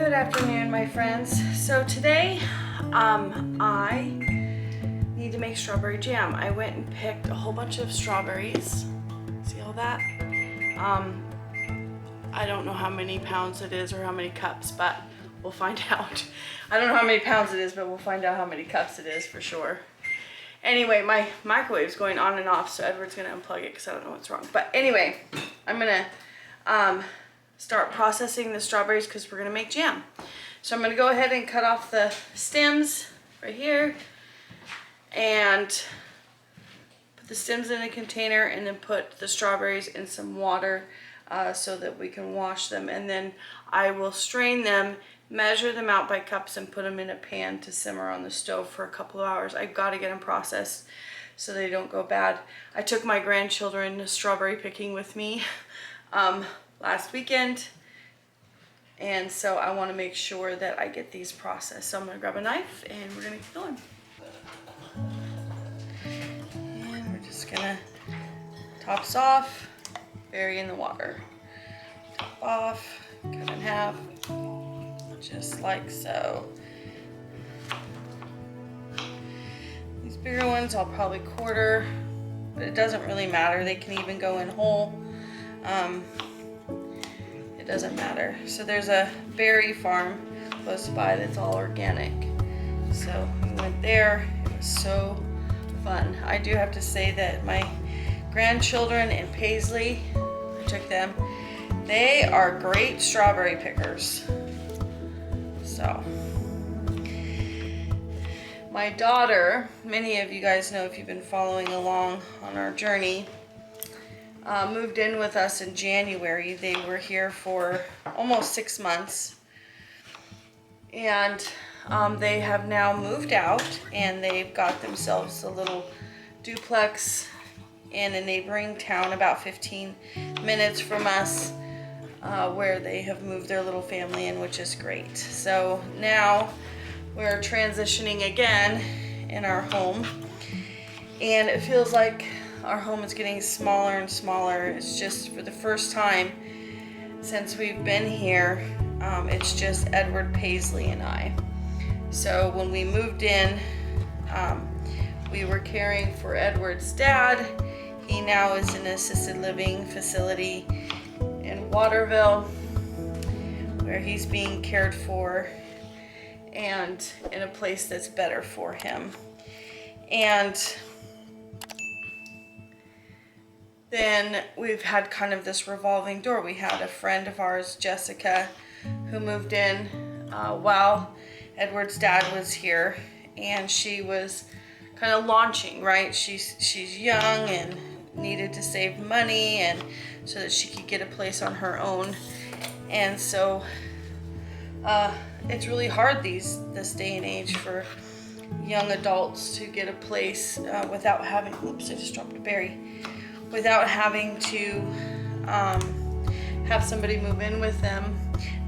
Good afternoon, my friends. So today, I need to make strawberry jam. I went and picked a whole bunch of strawberries. See all that? I don't know how many pounds it is or how many cups, but we'll find out. I don't know how many pounds it is, but we'll find out how many cups it is for sure. Anyway, my microwave's going on and off, so Edward's gonna unplug it because I don't know what's wrong. But anyway, I'm gonna start processing the strawberries because we're gonna make jam. So I'm gonna go ahead and cut off the stems right here and put the stems in a container and then put the strawberries in some water so that we can wash them. And then I will strain them, measure them out by cups, and put them in a pan to simmer on the stove for a couple of hours. I've got to get them processed so they don't go bad. I took my grandchildren strawberry picking with me last weekend, and so I want to make sure that I get these processed. So I'm going to grab a knife and we're going to keep going. And we're just going to tops off, bury in the water. Top off, cut in half, just like so. These bigger ones I'll probably quarter, but it doesn't really matter. They can even go in whole. It doesn't matter. So there's a berry farm close by that's all organic. So we went there. It was so fun. I do have to say that my grandchildren in Paisley, I took them, they are great strawberry pickers. So my daughter, many of you guys know if you've been following along on our journey, moved in with us in January. They were here for almost 6 months, and they have now moved out and they've got themselves a little duplex in a neighboring town about 15 minutes from us, where they have moved their little family in, which is great. So now we're transitioning again in our home, and it feels like our home is getting smaller and smaller. It's just for the first time since we've been here, it's just Edward, Paisley, and I. So when we moved in, we were caring for Edward's dad. He now is in an assisted living facility in Waterville where he's being cared for and in a place that's better for him. And then we've had kind of this revolving door. We had a friend of ours, Jessica, who moved in while Edward's dad was here, and she was kind of launching, right? She's young and needed to save money and so that she could get a place on her own. And so it's really hard this day and age for young adults to get a place without having, oops, I just dropped a berry, without having to have somebody move in with them.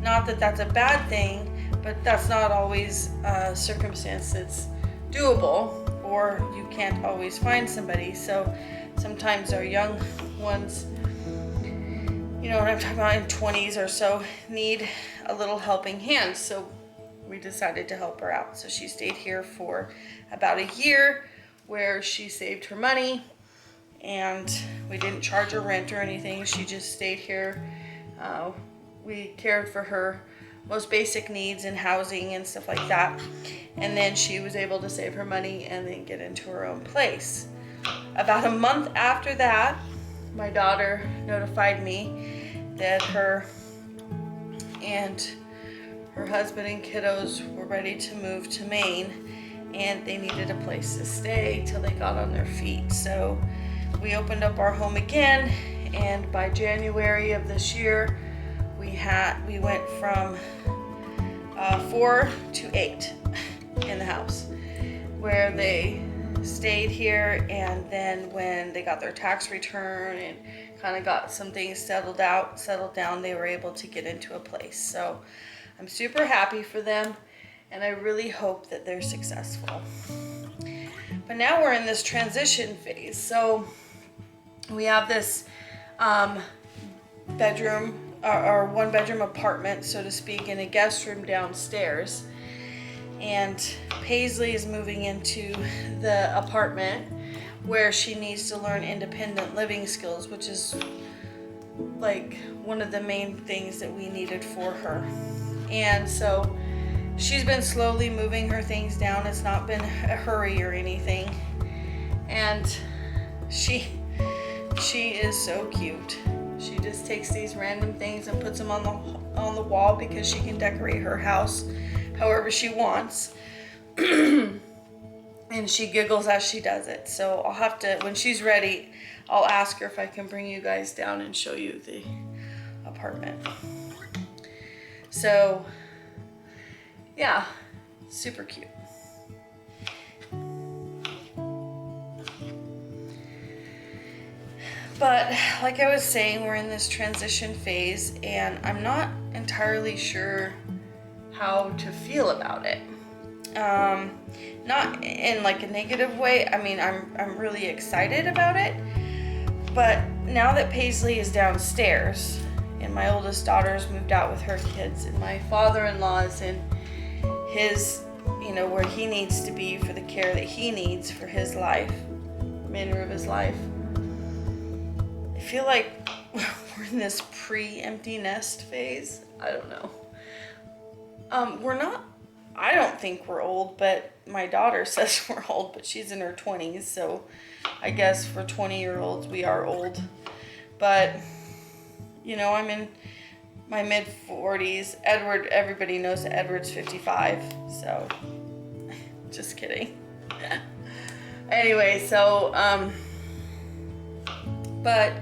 Not that that's a bad thing, but that's not always a circumstance that's doable, or you can't always find somebody. So sometimes our young ones, you know what I'm talking about, in 20s or so, need a little helping hand. So we decided to help her out. So she stayed here for about a year where she saved her money, and we didn't charge her rent or anything. She just stayed here. We cared for her most basic needs and housing and stuff like that. And then she was able to save her money and then get into her own place. About a month after that, my daughter notified me that her and her husband and kiddos were ready to move to Maine, and they needed a place to stay till they got on their feet. So we opened up our home again, and by January of this year, we went from 4 to 8 in the house, where they stayed here. And then when they got their tax return and kind of got some things settled down, they were able to get into a place. So I'm super happy for them, and I really hope that they're successful. But now we're in this transition phase. So we have this bedroom our one bedroom apartment, so to speak, and a guest room downstairs. And Paisley is moving into the apartment where she needs to learn independent living skills, which is like one of the main things that we needed for her. And so she's been slowly moving her things down. It's not been a hurry or anything. And she is so cute. She just takes these random things and puts them on the wall because she can decorate her house however she wants. And she giggles as she does it. So I'll have to, when she's ready, I'll ask her if I can bring you guys down and show you the apartment. So yeah, super cute. But like I was saying, we're in this transition phase and I'm not entirely sure how to feel about it. Not in like a negative way. I mean, I'm really excited about it. But now that Paisley is downstairs and my oldest daughter's moved out with her kids and my father-in-law is in his, where he needs to be for the care that he needs for his life, manner of his life, I feel like we're in this pre-empty nest phase. I don't know. I don't think we're old, but my daughter says we're old, but she's in her 20s, so I guess for 20-year-olds we are old. But, I'm in my mid-40s. Everybody knows that Edward's 55, so just kidding. Anyway, so, but,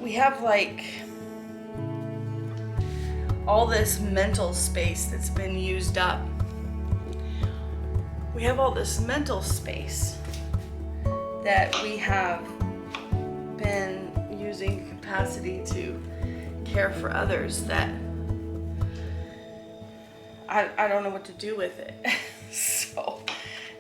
we have like all this mental space that's been used up. We have all this mental space that we have been using capacity to care for others that I don't know what to do with it. So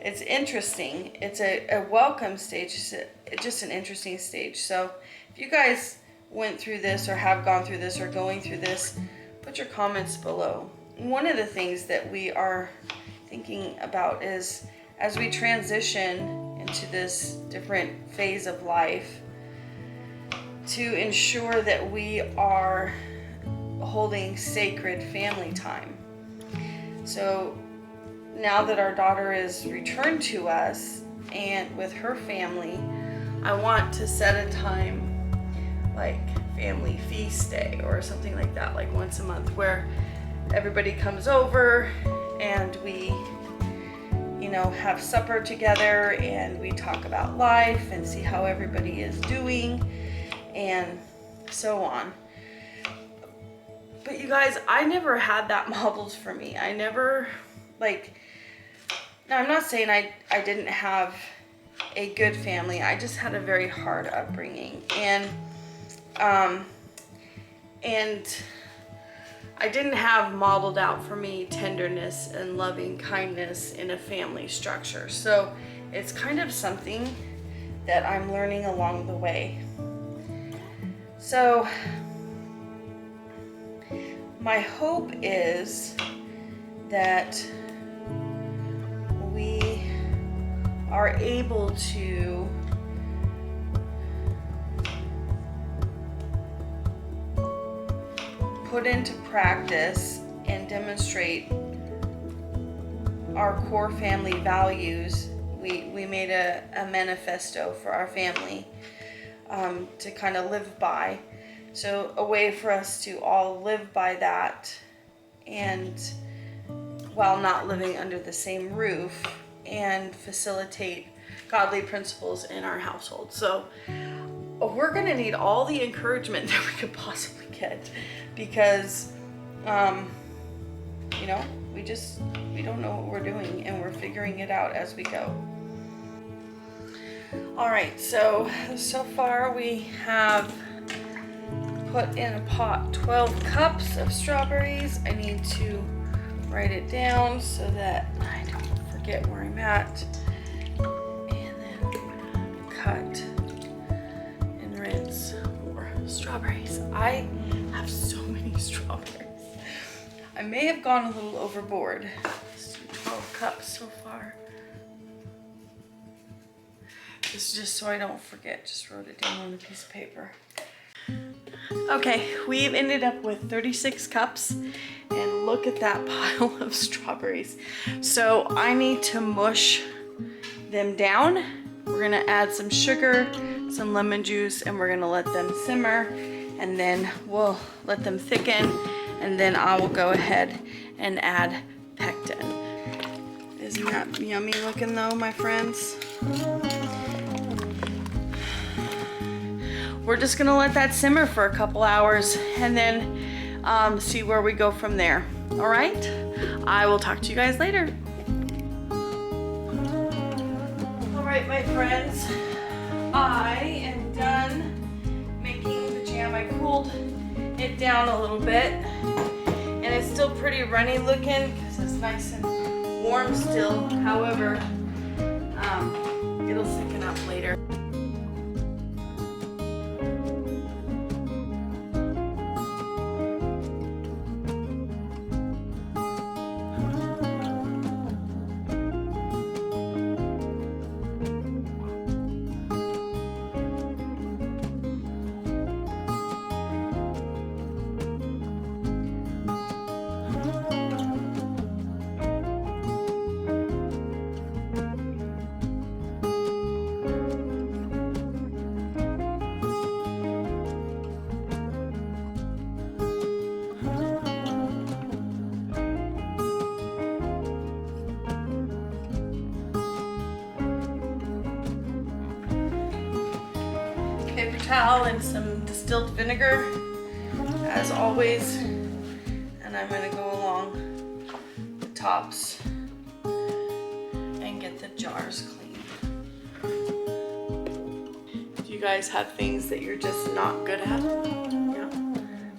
it's interesting. It's a welcome stage. It's just an interesting stage. So if you guys went through this or have gone through this or going through this, put your comments below. One of the things that we are thinking about is as we transition into this different phase of life, to ensure that we are holding sacred family time. So now that our daughter is returned to us and with her family, I want to set a time like family feast day or something like that, like once a month, where everybody comes over and we have supper together and we talk about life and see how everybody is doing and so on. But you guys, I never had that modeled for me. I never, now I'm not saying I didn't have a good family. I just had a very hard upbringing, and I didn't have modeled out for me tenderness and loving kindness in a family structure. So it's kind of something that I'm learning along the way. So my hope is that we are able to put into practice and demonstrate our core family values. We made a manifesto for our family to kind of live by. So a way for us to all live by that, and while not living under the same roof, and facilitate godly principles in our household. So we're going to need all the encouragement that we could possibly get, because we don't know what we're doing, and we're figuring it out as we go. All right, so far we have put in a pot 12 cups of strawberries. I need to write it down so that I don't forget where I'm at. And then I may have gone a little overboard. Let's do 12 cups so far. This is just so I don't forget. Just wrote it down on a piece of paper. Okay, we've ended up with 36 cups, and look at that pile of strawberries. So I need to mush them down. We're gonna add some sugar, some lemon juice, and we're gonna let them simmer, and then we'll let them thicken, and then I will go ahead and add pectin. Isn't that yummy looking though, my friends? We're just gonna let that simmer for a couple hours and then see where we go from there. All right, I will talk to you guys later. All right, my friends, I am done making the jam. I cooled it down a little bit, and it's still pretty runny looking because it's nice and warm still. However, it'll thicken up later. Paper towel and some distilled vinegar, as always, and I'm gonna go along the tops and get the jars clean. Do you guys have things that you're just not good at? Yeah.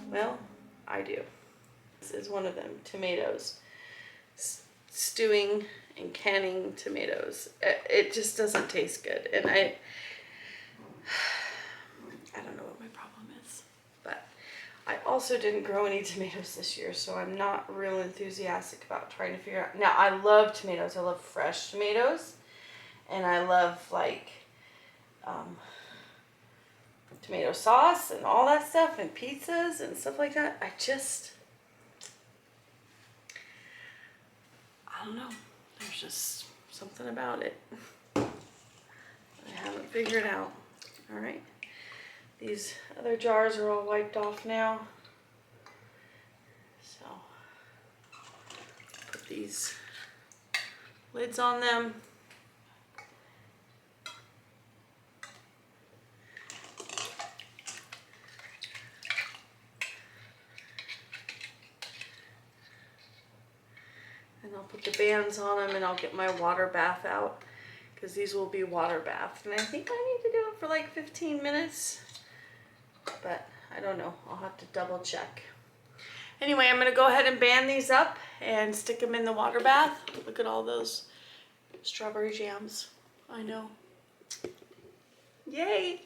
Well, I do. This is one of them, tomatoes. Stewing and canning tomatoes. It just doesn't taste good, and I don't know what my problem is, but I also didn't grow any tomatoes this year, so I'm not real enthusiastic about trying to figure out. Now, I love tomatoes. I love fresh tomatoes, and I love like tomato sauce and all that stuff, and pizzas and stuff like that. I don't know. There's just something about it I haven't figured out. All right. These other jars are all wiped off now. So put these lids on them. And I'll put the bands on them, and I'll get my water bath out, because these will be water bathed. And I think I need to do it for like 15 minutes. But I don't know. I'll have to double check. Anyway, I'm going to go ahead and band these up and stick them in the water bath. Look at all those strawberry jams. I know. Yay!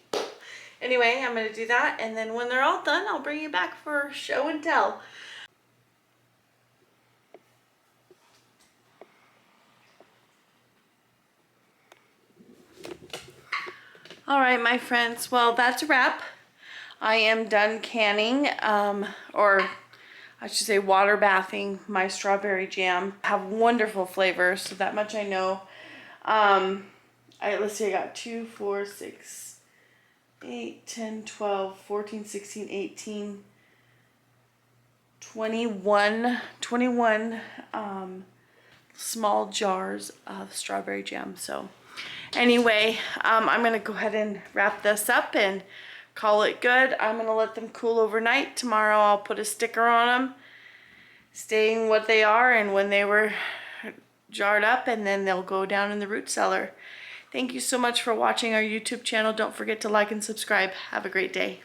Anyway, I'm going to do that, and then when they're all done, I'll bring you back for show and tell. All right, my friends. Well, that's a wrap. I am done canning, or I should say water bathing my strawberry jam. Have wonderful flavors, so that much I know. Let's see, I got 2, 4, 6, 8, 10, 12, 14, 16, 18, 21 small jars of strawberry jam. So anyway, I'm gonna go ahead and wrap this up and call it good. I'm gonna let them cool overnight. Tomorrow I'll put a sticker on them stating what they are and when they were jarred up, and then they'll go down in the root cellar. Thank you so much for watching our YouTube channel. Don't forget to like and subscribe. Have a great day.